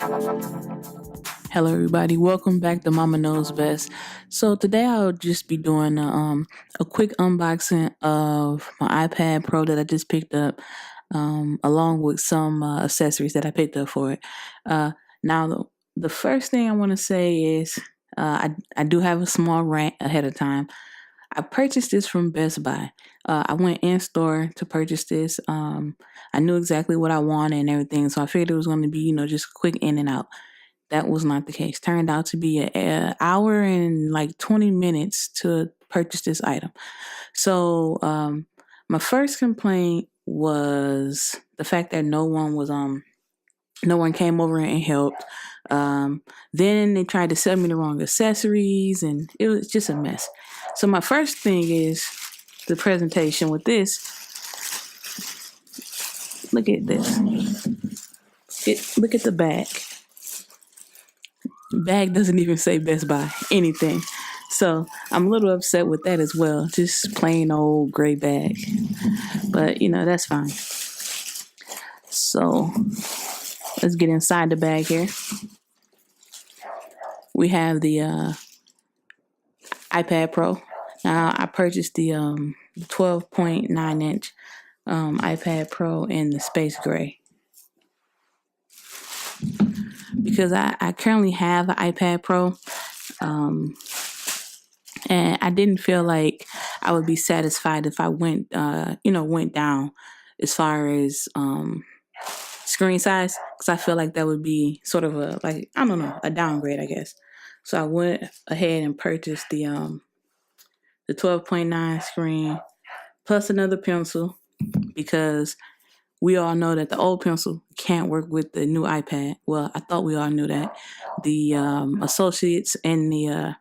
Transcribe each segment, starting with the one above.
Hello everybody, welcome back to Mama Knows Best. So today I'll just be doing a quick unboxing of my iPad Pro that I just picked up, along with some accessories that I picked up for it. Now the first thing I want to say is I do have a small rant ahead of time. I purchased this from Best Buy. I went in store to purchase this. I knew exactly what I wanted and everything, so I figured it was going to be, just quick in and out. That was not the case. Turned out to be an hour and like 20 minutes to purchase this item. So my first complaint was the fact that no one came over and helped. Then they tried to sell me the wrong accessories, and it was just a mess. So my first thing is the presentation with this. Look at this. Look at the bag. Bag doesn't even say Best Buy anything. So I'm a little upset with that as well. Just plain old gray bag. But that's fine. So let's get inside the bag here. We have the iPad Pro. Now I purchased the 12.9 inch iPad Pro in the space gray. Because I currently have an iPad Pro, and I didn't feel like I would be satisfied if I went down as far as screen size, because I feel like that would be sort of a downgrade, I guess. So I went ahead and purchased the 12.9 screen plus another pencil, because we all know that the old pencil can't work with the new iPad. Well, I thought we all knew that. The associates in the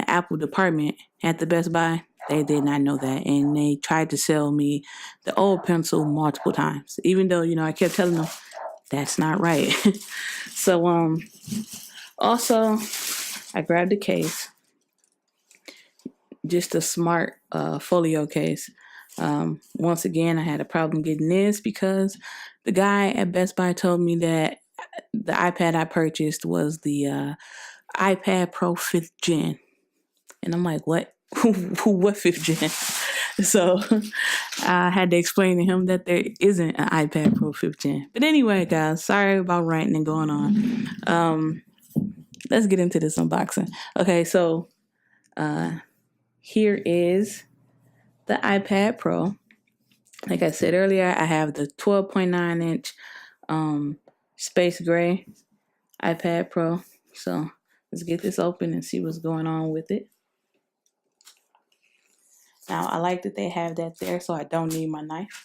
Apple department at the Best Buy, they did not know that, and they tried to sell me the old pencil multiple times. Even though I kept telling them that's not right. So also I grabbed a case, just a smart folio case. Once again, I had a problem getting this because the guy at Best Buy told me that the iPad I purchased was the iPad Pro 5th Gen. And I'm like, what? What 5th Gen? So I had to explain to him that there isn't an iPad Pro 5th Gen. But anyway, guys, sorry about ranting and going on. Let's get into this unboxing. Okay, so here is the iPad Pro. Like I said earlier, I have the 12.9 inch space gray iPad Pro. So let's get this open and see what's going on with it. Now, I like that they have that there, so I don't need my knife.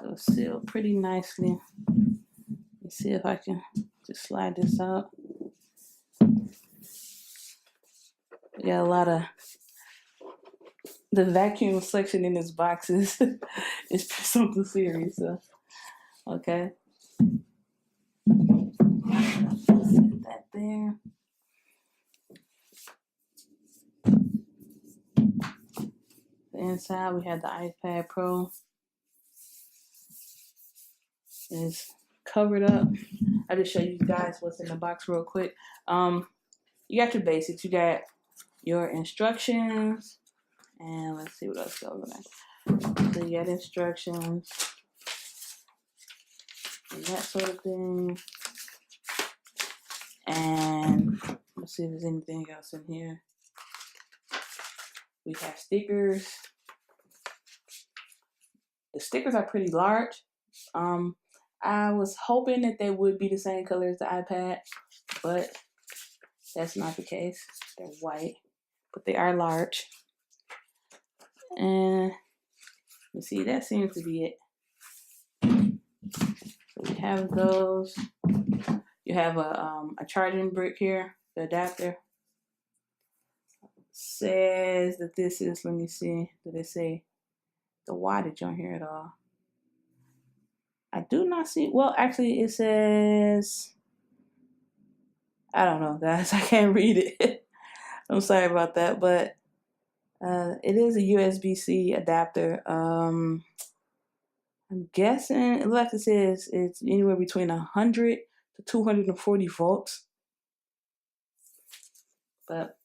So sealed pretty nicely. Let's see if I can just slide this out. We got a lot of the vacuum section in this box is something serious. So, okay. Set that there. The inside, we have the iPad Pro. It's covered up. I'll just show you guys what's in the box real quick. You got your basics. You got your instructions. And let's see what else goes on. So you got instructions and that sort of thing. And let's see if there's anything else in here. We have stickers. The stickers are pretty large. I was hoping that they would be the same color as the iPad, but that's not the case. They're white, but they are large. And you see, that seems to be it. So we have those. You have a charging brick here, the adapter. Says that this is, let me see, did it say the wattage on here at all? I do not see, well, actually it says I don't know, guys. I can't read it. I'm sorry about that, but it is a USB-C adapter. I'm guessing, like it says, it's anywhere between 100 to 240 volts. But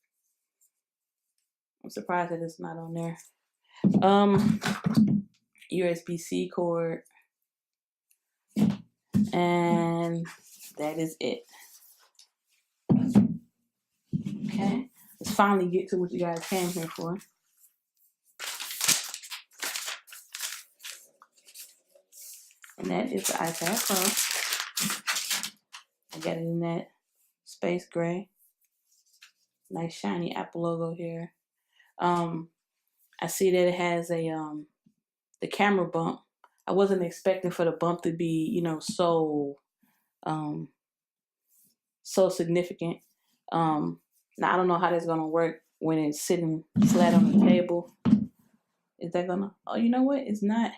I'm surprised that it's not on there. USB-C cord, and that is it. Okay, let's finally get to what you guys came here for. And that is the iPad Pro. I got it in that space gray. Nice shiny Apple logo here. I see that it has a the camera bump. I wasn't expecting for the bump to be, so so significant. Now I don't know how that's gonna work when it's sitting flat on the table. Is that gonna? Oh, you know what? It's not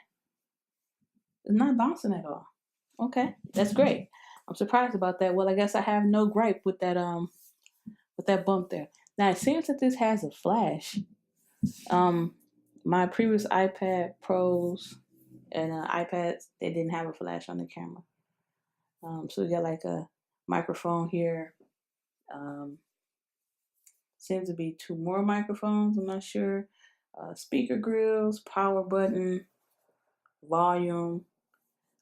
bouncing at all. Okay, that's great. I'm surprised about that. Well, I guess I have no gripe with that bump there. Now it seems that this has a flash. My previous iPad Pros and iPads, they didn't have a flash on the camera. So we got like a microphone here. Seems to be 2 more microphones. I'm not sure. Speaker grills, power button, volume.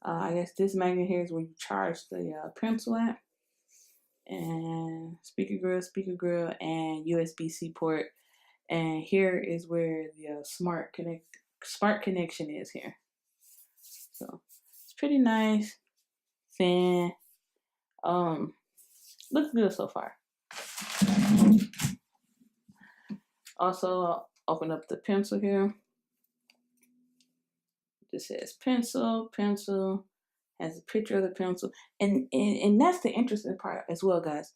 I guess this magnet here is where you charge the pencil at. And speaker grill, and USB-C port. And here is where the smart connection is here. So it's pretty nice, thin. Looks good so far. Also, I'll open up the pencil here. This says pencil, has a picture of the pencil. And that's the interesting part as well, guys.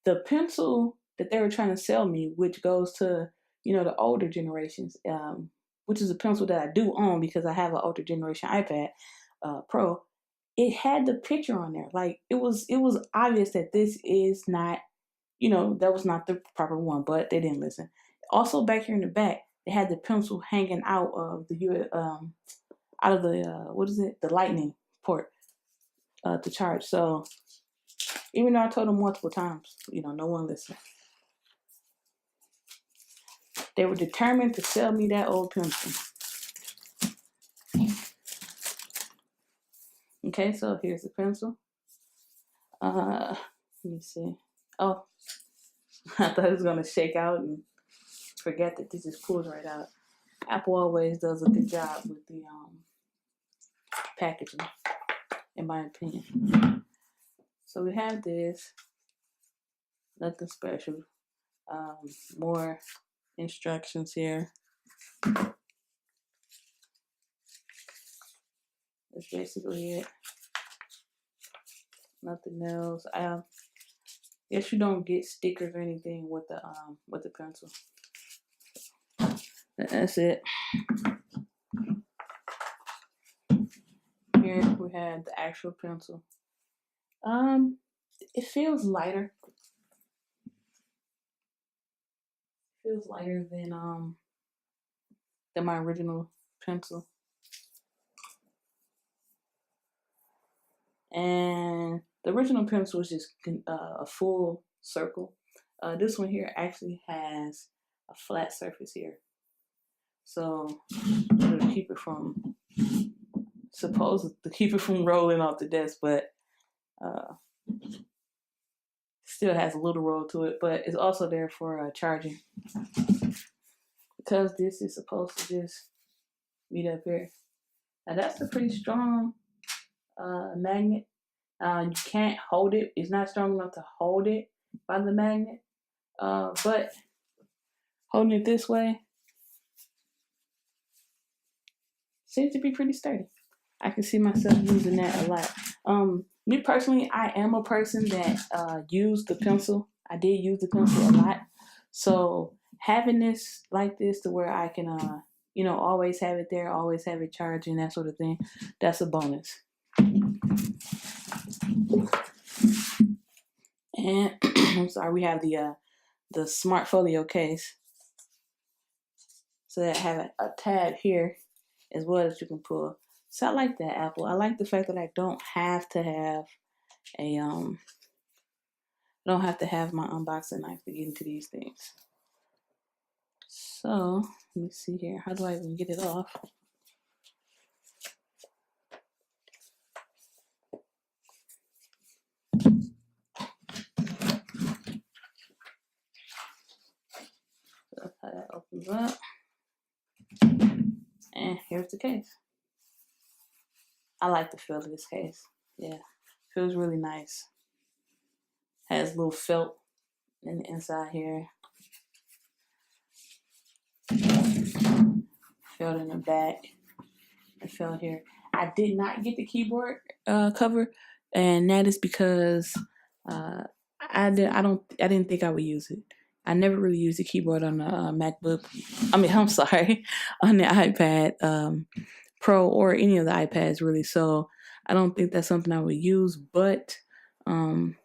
The pencil that they were trying to sell me, which goes to, the older generations, which is a pencil that I do own because I have an older generation iPad Pro. It had the picture on there. Like it was obvious that this is not, that was not the proper one, but they didn't listen. Also, back here in the back, they had the pencil hanging out of the the lightning port to charge. So even though I told them multiple times, no one listened. They were determined to sell me that old pencil. Okay, so here's the pencil. Let me see. Oh, I thought it was gonna shake out and forget that this just pulls right out. Apple always does a good job with the packaging, in my opinion. So we have this, nothing special. More instructions here. That's basically it. Nothing else. I guess you don't get stickers or anything with the pencil. That's it. Here we have the actual pencil. It feels lighter. Feels lighter than my original pencil. And the original pencil was just a full circle. This one here actually has a flat surface here. So it'll keep it from rolling off the desk, but still has a little roll to it, but it's also there for charging. Because this is supposed to just meet up here. Now that's a pretty strong magnet. You can't hold it. It's not strong enough to hold it by the magnet. But holding it this way seems to be pretty sturdy. I can see myself using that a lot. Me personally, I am a person that used the pencil. I did use the pencil a lot. So having this like this to where I can, always have it there, always have it charging, that sort of thing, that's a bonus. And I'm sorry, we have the Smart Folio case. So that have a tab here as well that you can pull. So I like that, Apple. I like the fact that I don't have to have a I don't have to have my unboxing knife to get into these things. So let me see here. How do I even get it off? That's how that opens up. And here's the case. I like the feel of this case. Yeah, feels really nice. Has a little felt in the inside here. Felt in the back. And felt here. I did not get the keyboard cover, and that is because I didn't think I would use it. I never really used the keyboard on the MacBook. I'm sorry, on the iPad Pro or any of the iPads really. So I don't think that's something I would use. But I'm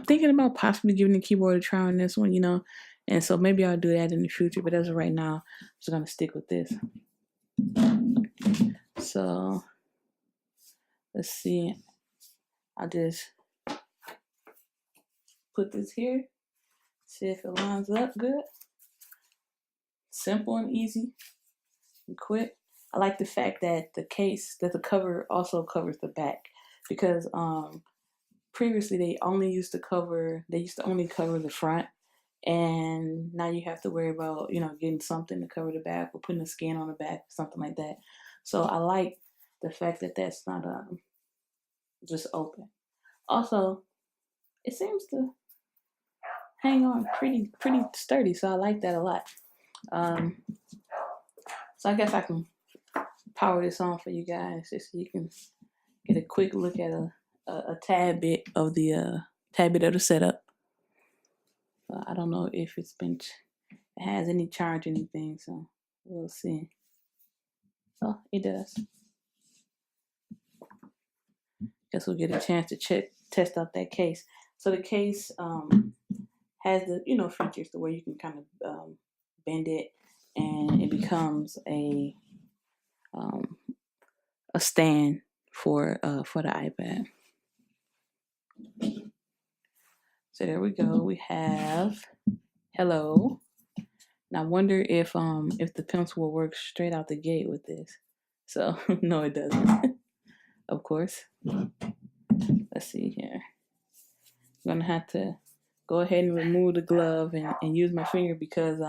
thinking about possibly giving the keyboard a try on this one, and so maybe I'll do that in the future. But as of right now, I'm just gonna stick with this. So let's see. I'll just put this here. See if it lines up good. Simple and easy and quick. I like the fact that the cover also covers the back, because previously they used to only cover the front, and now you have to worry about getting something to cover the back or putting a skin on the back, something like that. So I like the fact that that's not just open. Also, it seems to hang on pretty sturdy, so I like that a lot. So I guess I can power this on for you guys just so you can get a quick look at a tad bit of the setup. I don't know if it has any charge or anything, so we'll see. Oh, it does. Guess we'll get a chance to test out that case. So the case has the features to where you can kind of bend it, and it becomes a stand for the iPad. So there we go. We have hello. Now I wonder if the pencil will work straight out the gate with this. So no, it doesn't. Of course. Let's see here. I'm gonna have to go ahead and remove the glove and use my finger, because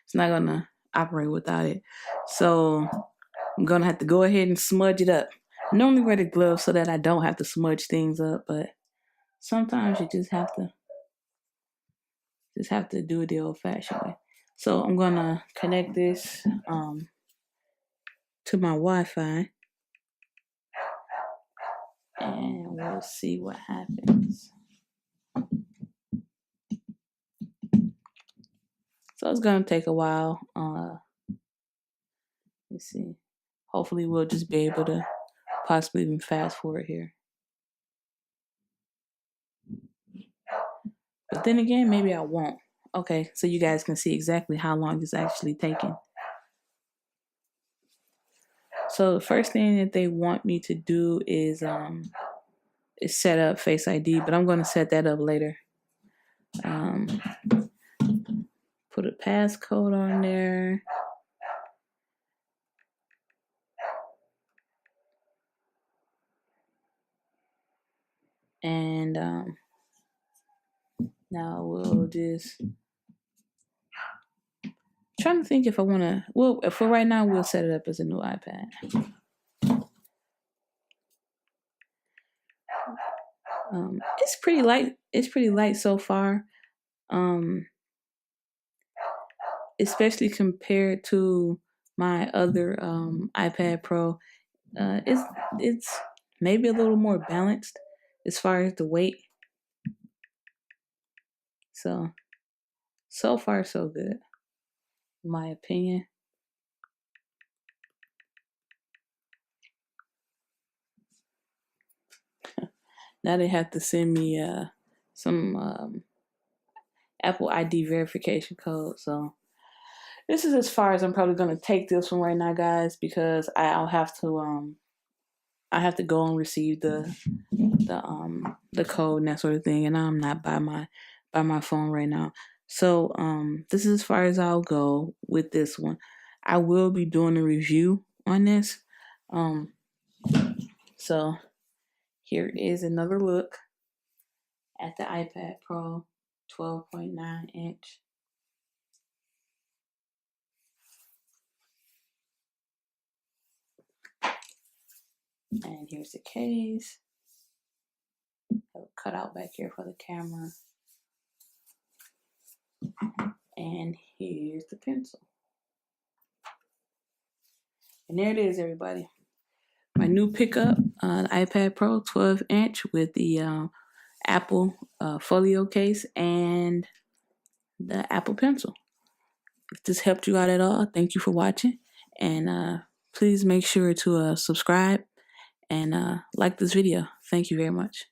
it's not gonna operate without it. So I'm gonna have to go ahead and smudge it up. I normally wear the glove so that I don't have to smudge things up, but sometimes you just have to do it the old-fashioned way. So I'm gonna connect this to my Wi-Fi, and we'll see what happens. So it's gonna take a while. Let's see. Hopefully we'll just be able to possibly even fast forward here. But then again, maybe I won't. Okay, so you guys can see exactly how long it's actually taking. So the first thing that they want me to do is set up Face ID, but I'm going to set that up later. Put a passcode on there. And now we'll just trying to think if I want to. Well, for right now, we'll set it up as a new iPad. It's pretty light. It's pretty light so far. Especially compared to my other iPad Pro. It's maybe a little more balanced as far as the weight. So far so good, in my opinion. Now they have to send me Apple ID verification code. So this is as far as I'm probably gonna take this one right now, guys, because I'll have to I have to go and receive the code and that sort of thing, and I'm not by my phone right now. So this is as far as I'll go with this one. I will be doing a review on this. So here is another look at the iPad Pro 12.9 inch. And here's the case. Have a cutout back here for the camera. And here's the pencil. And there it is, everybody. My new pickup, the iPad Pro 12 inch with the Apple folio case and the Apple Pencil. If this helped you out at all, thank you for watching. And please make sure to subscribe and like this video. Thank you very much.